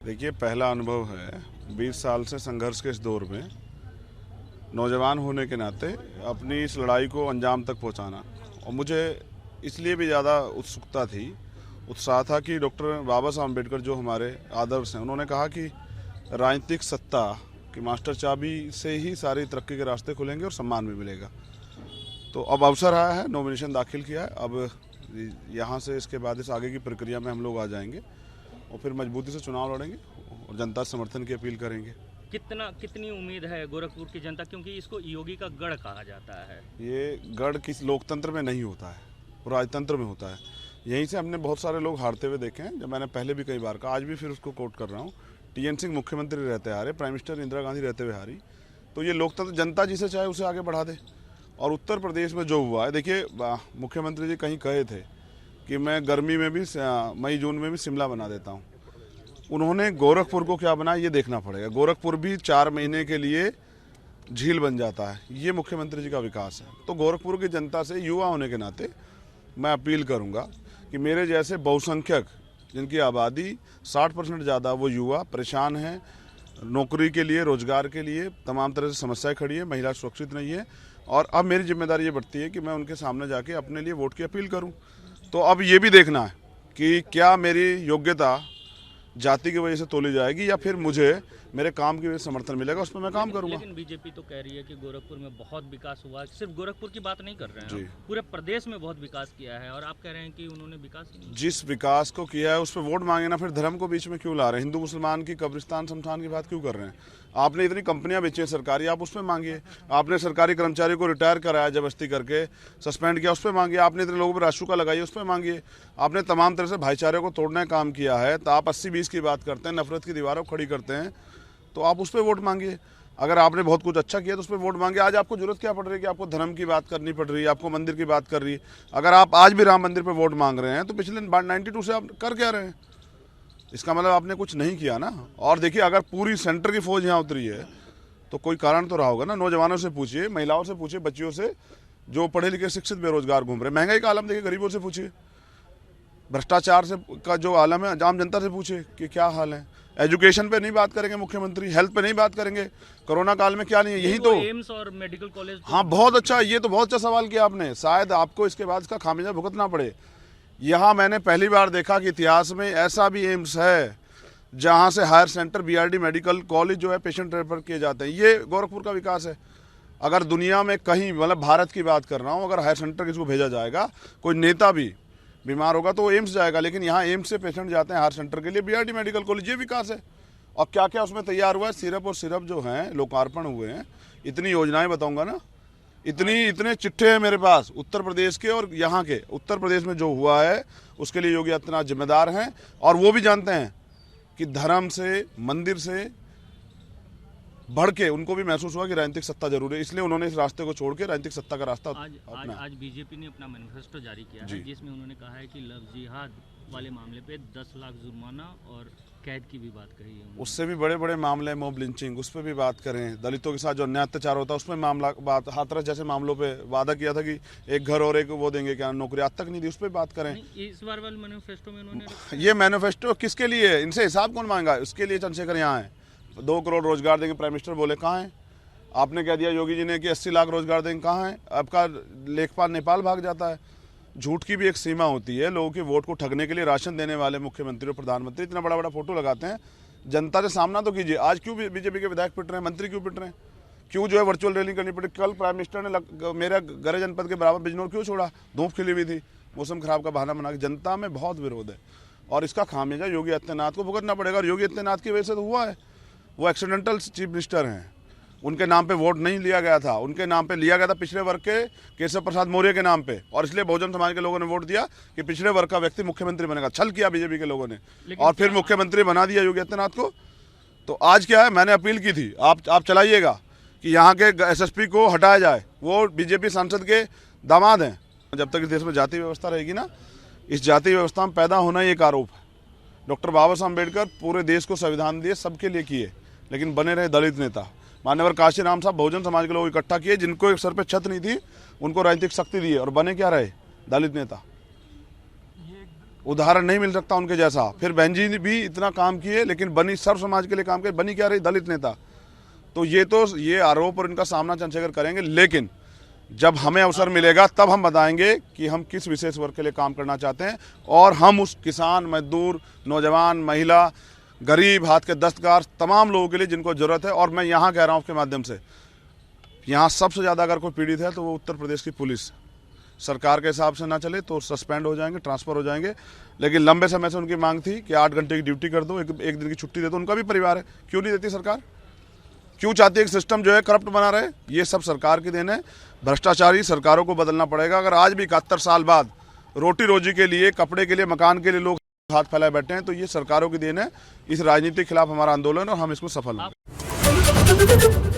देखिए, पहला अनुभव है 20 साल से संघर्ष के इस दौर में नौजवान होने के नाते अपनी इस लड़ाई को अंजाम तक पहुंचाना। और मुझे इसलिए भी ज़्यादा उत्साह था कि डॉक्टर बाबा साहब अम्बेडकर जो हमारे आदर्श हैं, उन्होंने कहा कि राजनीतिक सत्ता की मास्टर चाबी से ही सारी तरक्की के रास्ते खुलेंगे और सम्मान भी मिलेगा। तो अब अवसर आया है, नॉमिनेशन दाखिल किया है। अब यहाँ से इसके बाद इस आगे की प्रक्रिया में हम लोग आ जाएंगे और फिर मजबूती से चुनाव लड़ेंगे और जनता से समर्थन की अपील करेंगे। कितनी उम्मीद है गोरखपुर की जनता, क्योंकि इसको योगी का गढ़ कहा जाता है? ये गढ़ किस लोकतंत्र में नहीं होता है, राजतंत्र में होता है। यहीं से हमने बहुत सारे लोग हारते हुए देखे हैं। जब मैंने पहले भी कई बार कहा, आज भी फिर उसको कोट कर रहा हूँ, TN सिंह मुख्यमंत्री रहते हारे, प्राइम मिनिस्टर इंदिरा गांधी रहते हुए हारी। तो ये लोकतंत्र, जनता जिसे चाहे उसे आगे बढ़ा दे। और उत्तर प्रदेश में जो हुआ है, देखिए, मुख्यमंत्री जी कहीं कहे थे कि मैं गर्मी में भी, मई जून में भी शिमला बना देता हूँ। उन्होंने गोरखपुर को क्या बनाया ये देखना पड़ेगा। गोरखपुर भी 4 महीने के लिए झील बन जाता है। ये मुख्यमंत्री जी का विकास है। तो गोरखपुर की जनता से युवा होने के नाते मैं अपील करूंगा कि मेरे जैसे बहुसंख्यक, जिनकी आबादी 60% ज़्यादा, वो युवा परेशान हैं, नौकरी के लिए, रोजगार के लिए तमाम तरह से समस्याएं खड़ी है, महिला सुरक्षित नहीं है। और अब मेरी जिम्मेदारी ये बढ़ती है कि मैं उनके सामने जाके अपने लिए वोट की अपील करूँ। तो अब ये भी देखना है कि क्या मेरी योग्यता जाति की वजह से तोली जाएगी या फिर मुझे मेरे काम की वजह से समर्थन मिलेगा, उस पर मैं काम करूंगा। लेकिन बीजेपी तो कह रही है कि गोरखपुर में बहुत विकास हुआ है। सिर्फ गोरखपुर की बात नहीं कर रहे हैं, जी, पूरे प्रदेश में बहुत विकास किया है, और आप कह रहे हैं कि उन्होंने विकास नहीं। जिस विकास को किया है उस पर वोट मांगे ना, फिर धर्म को बीच में क्यों ला रहे हैं? हिंदू मुसलमान की कब्रिस्तान शमशान की बात क्यों कर रहे हैं? आपने इतनी कंपनियां बेची हैं सरकारी, आप उस पर मांगिए। आपने सरकारी कर्मचारी को रिटायर कराया जबरदस्ती करके, सस्पेंड किया, उस पर मांगिए। आपने इतने लोगों पर राशुका लगाई, उस पर मांगिए। आपने तमाम तरह से भाईचारे को तोड़ने का काम किया है। तो आप 80-20 की बात करते हैं, नफरत की दीवारों को खड़ी करते हैं, तो आप उस पर वोट मांगिए। अगर आपने बहुत कुछ अच्छा किया तो उस पर वोट मांगे। आज आपको जरूरत क्या पड़ रही है कि आपको धर्म की बात करनी पड़ रही है, आपको मंदिर की बात कर रही है? अगर आप आज भी राम मंदिर पर वोट मांग रहे हैं तो पिछले 92 से आप कर क्या रहे हैं? इसका मतलब आपने कुछ नहीं किया ना। और देखिए, अगर पूरी सेंटर की फौज यहाँ उतरी है तो कोई कारण तो रहा होगा ना। नौजवानों से पूछिए, महिलाओं से पूछिए, बच्चियों से, जो पढ़े लिखे शिक्षित बेरोजगार घूम रहे। महंगाई का आलम देखिए, गरीबों से पूछिए। भ्रष्टाचार से का जो आलम है, आम जनता से पूछिए कि क्या हाल है। एजुकेशन पे नहीं बात करेंगे मुख्यमंत्री, हेल्थ पे नहीं बात करेंगे, कोरोना काल में क्या नहीं है, यही तो। एम्स और मेडिकल कॉलेज, हाँ, बहुत अच्छा, ये तो बहुत अच्छा सवाल किया आपने। शायद आपको इसके बाद इसका खामियाजा भुगतना पड़े। यहाँ मैंने पहली बार देखा कि इतिहास में ऐसा भी एम्स है जहाँ से higher centre, BRD medical college जो है, पेशेंट रेफर किए जाते हैं। ये गोरखपुर का विकास है। अगर दुनिया में कहीं, मतलब भारत की बात कर रहा हूँ, अगर हायर सेंटर किसको भेजा जाएगा, कोई नेता भी बीमार होगा तो वो एम्स जाएगा, लेकिन यहाँ एम्स से पेशेंट जाते हैं हायर सेंटर के लिए, BRD मेडिकल कॉलेज। ये विकास है। और क्या क्या उसमें तैयार हुआ है, सिरप और सिरप जो हैं लोकार्पण हुए हैं, इतनी योजनाएं बताऊंगा ना, इतने चिट्ठे हैं मेरे पास उत्तर प्रदेश के और यहाँ के। उत्तर प्रदेश में जो हुआ है उसके लिए योगी आदित्यनाथ जिम्मेदार हैं, और वो भी जानते हैं कि धर्म से, मंदिर से बढ़ के उनको भी महसूस हुआ कि राजनीतिक सत्ता जरूरी है, इसलिए उन्होंने इस रास्ते को छोड़ के राजनीतिक सत्ता का रास्ता अपना। आज बीजेपी ने अपना मैनिफेस्टो जारी किया है, जिसमें उन्होंने कहा है कि लव जिहाद वाले मामले पे 10 लाख जुर्माना और कैद की भी बात कही है। उससे भी बड़े बड़े मामले, मॉब लिंचिंग, उस पर भी बात करें। दलितों के साथ जो अन्याय अत्याचार होता है उसमें मामला, बात, हाथरस जैसे मामलों पे वादा किया था कि एक घर और एक वो देंगे, क्या नौकरी आज तक नहीं दी, उस पर बात करें। इस बार वाले मैनिफेस्टो में उन्होंने, ये मैनिफेस्टो किसके लिए है? इनसे हिसाब कौन मांगा? उसके लिए चंद्रशेखर यहाँ है। 2 करोड़ रोजगार देंगे, प्राइम मिनिस्टर बोले, कहाँ है? आपने कह दिया योगी जी ने कि 80 लाख रोजगार देंगे, कहाँ है? आपका लेखपाल नेपाल भाग जाता है। झूठ की भी एक सीमा होती है। लोगों के वोट को ठगने के लिए राशन देने वाले मुख्यमंत्री और प्रधानमंत्री इतना बड़ा बड़ा फोटो लगाते हैं। जनता से सामना तो कीजिए। आज क्यों बीजेपी के विधायक पिट रहे हैं, मंत्री क्यों पिट रहे हैं? क्यों जो है वर्चुअल रैली करनी पड़ी? कल प्राइम मिनिस्टर ने मेरा गरे जनपद के बराबर बिजनौर क्यों छोड़ा? धूप खिली हुई थी, मौसम खराब का बहाना बना के। जनता में बहुत विरोध है और इसका खामियाजा योगी आदित्यनाथ को भुगतना पड़ेगा। और योगी आदित्यनाथ की वजह से तो हुआ है। वो एक्सीडेंटल चीफ मिनिस्टर हैं, उनके नाम पे वोट नहीं लिया गया था, उनके नाम पे लिया गया था पिछड़े वर्ग के केशव प्रसाद मौर्य के नाम पे, और इसलिए बहुजन समाज के लोगों ने वोट दिया कि पिछड़े वर्ग का व्यक्ति मुख्यमंत्री बनेगा। छल किया बीजेपी के लोगों ने और फिर मुख्यमंत्री बना दिया योगी आदित्यनाथ को। तो आज क्या है, मैंने अपील की थी, आप चलाइएगा कि यहाँ के SSP को हटाया जाए। वो बीजेपी सांसद के दामाद हैं। जब तक इस देश में जाति व्यवस्था रहेगी ना, इस जाति व्यवस्था में पैदा होना ही एक आरोप है। डॉक्टर बाबा साहब अम्बेडकर पूरे देश को संविधान दिए, सबके लिए किए, लेकिन बने रहे दलित नेता। मान्यवर काशी राम साहब बहुजन समाज के लोग इकट्ठा किए, जिनको एक सर पे छत नहीं थी, उनको राजनीतिक शक्ति दी, और बने क्या रहे? दलित नेता। उदाहरण नहीं मिल सकता उनके जैसा। फिर बहन जी ने भी इतना काम किए, लेकिन बनी सर्व समाज के लिए काम किए, बनी क्या रही? दलित नेता। तो ये आरोप और इनका सामना चंद्रशेखर करेंगे, लेकिन जब हमें अवसर मिलेगा तब हम बताएंगे कि हम किस विशेष वर्ग के लिए काम करना चाहते हैं, और हम उस किसान, मजदूर, नौजवान, महिला, गरीब, हाथ के दस्तकार, तमाम लोगों के लिए जिनको ज़रूरत है। और मैं यहाँ कह रहा हूँ आपके माध्यम से, यहाँ सबसे ज़्यादा अगर कोई पीड़ित है तो वो उत्तर प्रदेश की पुलिस। सरकार के हिसाब से ना चले तो सस्पेंड हो जाएंगे, ट्रांसफ़र हो जाएंगे। लेकिन लंबे समय से उनकी मांग थी कि 8 घंटे की ड्यूटी कर दो, एक दिन की छुट्टी दे दो। उनका भी परिवार है, क्यों नहीं देती सरकार? क्यों चाहती है कि सिस्टम जो है करप्ट बना रहे? ये सब सरकार की देन है। भ्रष्टाचारी सरकारों को बदलना पड़ेगा। अगर आज भी 71 साल बाद रोटी रोजी के लिए, कपड़े के लिए, मकान के लिए लोग हाथ फैलाए बैठे हैं, तो ये सरकारों की देन है। इस राजनीति के खिलाफ हमारा आंदोलन, और हम इसमें सफल होंगे।